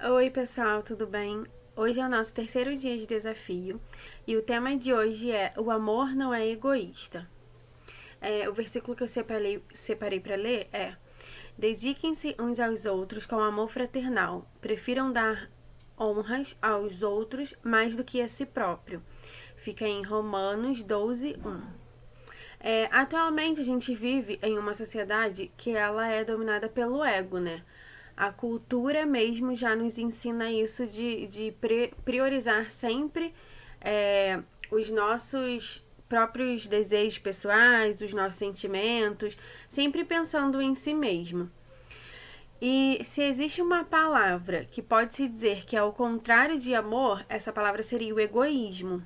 Oi, pessoal, tudo bem? Hoje é o nosso terceiro dia de desafio e o tema de hoje é O amor não é egoísta. O versículo que eu separei para ler é: Dediquem-se uns aos outros com amor fraternal, prefiram dar honras aos outros mais do que a si próprio. Fica em Romanos 12:1. Atualmente a gente vive em uma sociedade que ela é dominada pelo ego, né? A cultura mesmo já nos ensina isso de priorizar sempre os nossos próprios desejos pessoais, os nossos sentimentos, sempre pensando em si mesmo. E se existe uma palavra que pode se dizer que é o contrário de amor, essa palavra seria o egoísmo.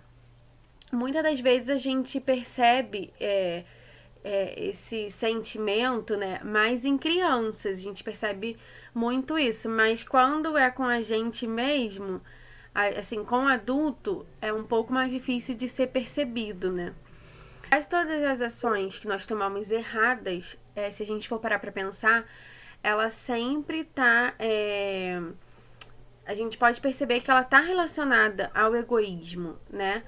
Muitas das vezes a gente percebe esse sentimento, né, mais em crianças, a gente percebe muito isso, mas quando é com a gente mesmo, assim, com adulto, é um pouco mais difícil de ser percebido, né. Quase todas as ações que nós tomamos erradas, se a gente for parar pra pensar, ela sempre tá, a gente pode perceber que ela tá relacionada ao egoísmo, né.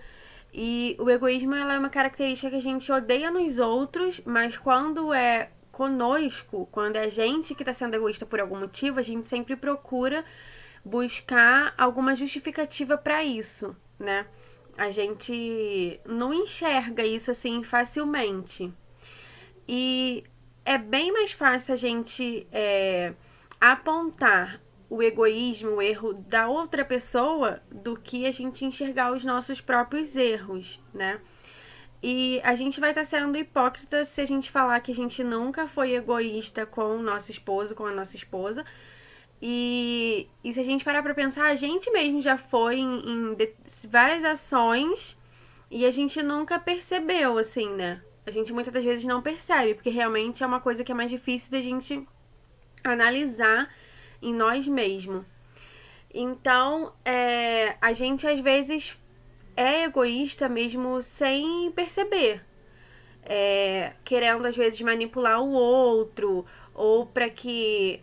E o egoísmo ela é uma característica que a gente odeia nos outros, mas quando é conosco, quando é a gente que está sendo egoísta por algum motivo, a gente sempre procura buscar alguma justificativa para isso, né? A gente não enxerga isso assim facilmente. E é bem mais fácil a gente apontar o egoísmo, o erro da outra pessoa do que a gente enxergar os nossos próprios erros, né? E a gente vai estar sendo hipócrita se a gente falar que a gente nunca foi egoísta com o nosso esposo, com a nossa esposa. E se a gente parar pra pensar, a gente mesmo já foi em várias ações e a gente nunca percebeu, assim, né? A gente muitas das vezes não percebe, porque realmente é uma coisa que é mais difícil da gente analisar em nós mesmos. Então, a gente às vezes é egoísta mesmo sem perceber, querendo às vezes manipular o outro ou para que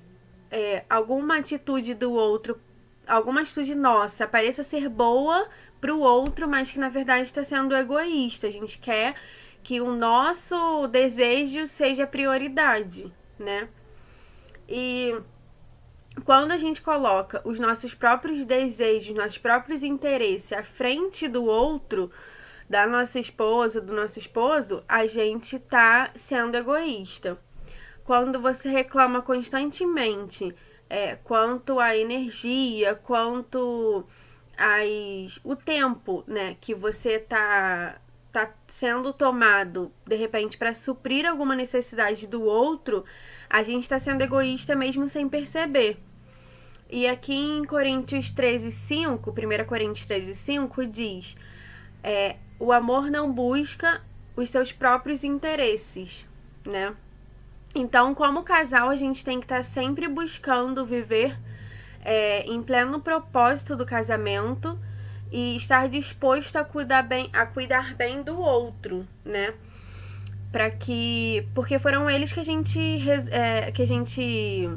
alguma atitude do outro, alguma atitude nossa pareça ser boa para o outro, mas que na verdade está sendo egoísta. A gente quer que o nosso desejo seja prioridade, né? E quando a gente coloca os nossos próprios desejos, nossos próprios interesses à frente do outro, da nossa esposa, do nosso esposo, a gente tá sendo egoísta. Quando você reclama constantemente quanto à energia, quanto o tempo, né, que você tá sendo tomado de repente para suprir alguma necessidade do outro, a gente está sendo egoísta mesmo sem perceber. E aqui em Coríntios 13:5, 1 Coríntios 13:5 diz: o amor não busca os seus próprios interesses, né? Então, como casal, a gente tem que estar sempre buscando viver em pleno propósito do casamento e estar disposto a cuidar bem do outro, né? Porque foram eles que a gente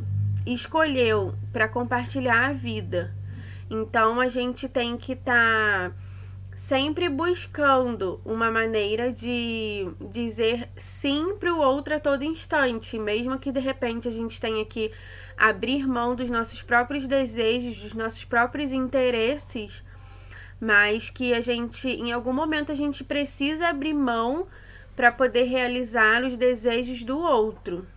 escolheu para compartilhar a vida. Então a gente tem que estar sempre buscando uma maneira de dizer sim para o outro a todo instante, mesmo que de repente a gente tenha que abrir mão dos nossos próprios desejos, dos nossos próprios interesses, mas que a gente, em algum momento, a gente precisa abrir mão para poder realizar os desejos do outro.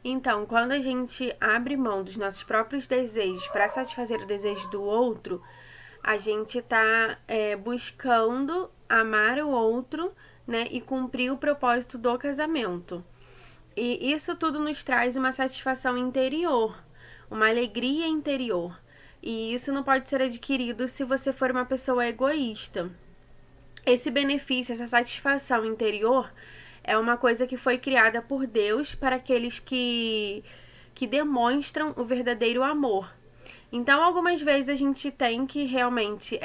Então, quando a gente abre mão dos nossos próprios desejos para satisfazer o desejo do outro, a gente está buscando amar o outro, né, e cumprir o propósito do casamento. E isso tudo nos traz uma satisfação interior, uma alegria interior. E isso não pode ser adquirido se você for uma pessoa egoísta. Esse benefício, essa satisfação interior é uma coisa que foi criada por Deus para aqueles que demonstram o verdadeiro amor. Então, algumas vezes a gente tem que realmente,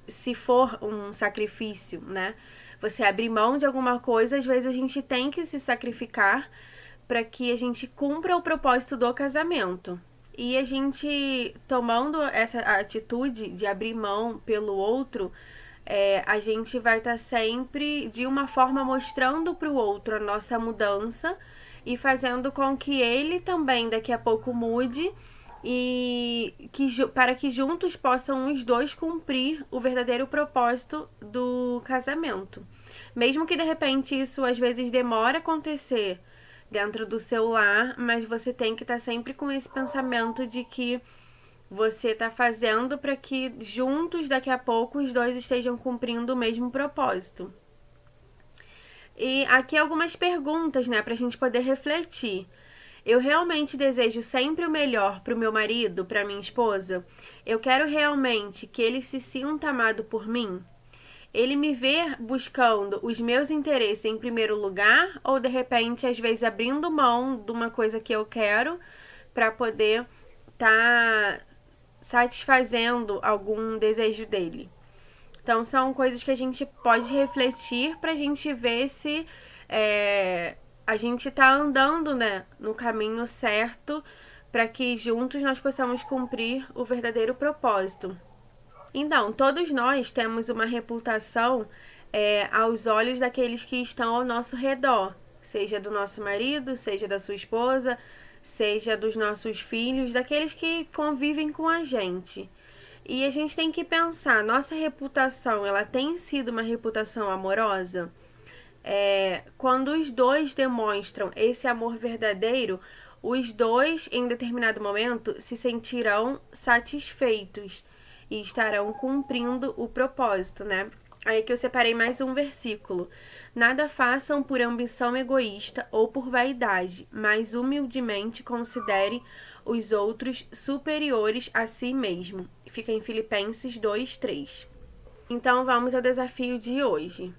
se for um sacrifício, né? Você abrir mão de alguma coisa, às vezes a gente tem que se sacrificar para que a gente cumpra o propósito do casamento. E a gente tomando essa atitude de abrir mão pelo outro, a gente vai estar sempre de uma forma mostrando para o outro a nossa mudança e fazendo com que ele também daqui a pouco mude e para que juntos possam os dois cumprir o verdadeiro propósito do casamento. Mesmo que de repente isso às vezes demore a acontecer dentro do seu lar, mas você tem que estar sempre com esse pensamento de que você está fazendo para que juntos daqui a pouco os dois estejam cumprindo o mesmo propósito. E aqui algumas perguntas, né, para a gente poder refletir. Eu realmente desejo sempre o melhor para o meu marido, para minha esposa? Eu quero realmente que ele se sinta amado por mim? Ele me vê buscando os meus interesses em primeiro lugar ou de repente às vezes abrindo mão de uma coisa que eu quero para poder estar satisfazendo algum desejo dele? Então são coisas que a gente pode refletir para a gente ver se a gente tá andando, né, no caminho certo para que juntos nós possamos cumprir o verdadeiro propósito. Então, todos nós temos uma reputação aos olhos daqueles que estão ao nosso redor, seja do nosso marido, seja da sua esposa, seja dos nossos filhos, daqueles que convivem com a gente. E a gente tem que pensar, nossa reputação, ela tem sido uma reputação amorosa? Quando os dois demonstram esse amor verdadeiro, os dois, em determinado momento, se sentirão satisfeitos e estarão cumprindo o propósito, né? Aí que eu separei mais um versículo. Nada façam por ambição egoísta ou por vaidade, mas humildemente considere os outros superiores a si mesmo. Fica em Filipenses 2:3. Então vamos ao desafio de hoje.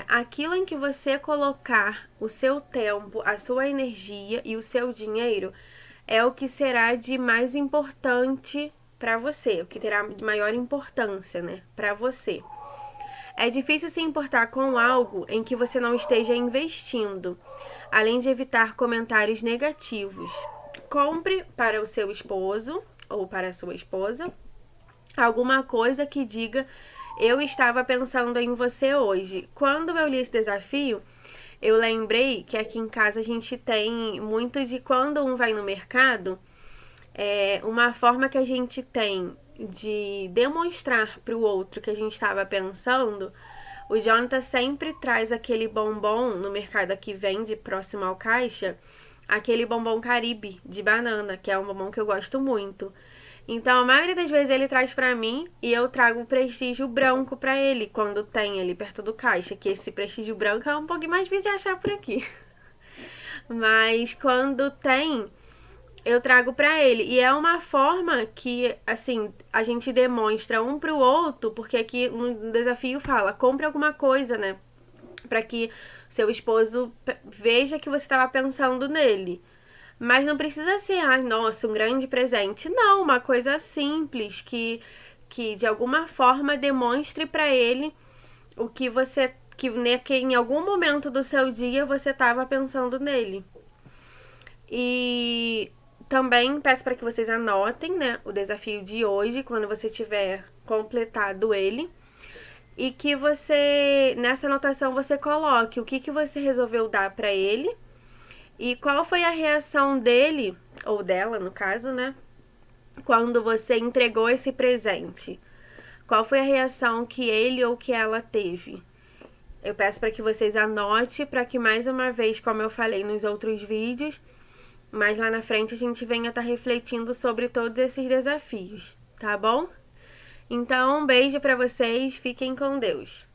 Aquilo em que você colocar o seu tempo, a sua energia e o seu dinheiro é o que será de mais importante para você, o que terá de maior importância, né, para você. É difícil se importar com algo em que você não esteja investindo, além de evitar comentários negativos. Compre para o seu esposo ou para a sua esposa alguma coisa que diga: eu estava pensando em você hoje. Quando eu li esse desafio, eu lembrei que aqui em casa a gente tem muito de quando um vai no mercado, uma forma que a gente tem de demonstrar para o outro que a gente estava pensando. O Jonathan sempre traz aquele bombom no mercado que vende próximo ao caixa, aquele bombom Caribe de banana, que é um bombom que eu gosto muito. Então, a maioria das vezes ele traz pra mim e eu trago o prestígio branco pra ele quando tem ali perto do caixa, que esse prestígio branco é um pouquinho mais difícil de achar por aqui. Mas quando tem, eu trago pra ele. E é uma forma que, assim, a gente demonstra um pro outro, porque aqui no desafio fala: compre alguma coisa, né? Pra que seu esposo veja que você estava pensando nele. Mas não precisa ser, ai, nossa, um grande presente. Não, uma coisa simples que de alguma forma demonstre para ele o que você, que em algum momento do seu dia você estava pensando nele. E também peço para que vocês anotem, né, o desafio de hoje, quando você tiver completado ele. E que você, nessa anotação, você coloque o que você resolveu dar para ele e qual foi a reação dele, ou dela no caso, né, quando você entregou esse presente. Qual foi a reação que ele ou que ela teve? Eu peço para que vocês anotem, para que mais uma vez, como eu falei nos outros vídeos, mais lá na frente a gente venha estar refletindo sobre todos esses desafios, tá bom? Então, um beijo para vocês, fiquem com Deus.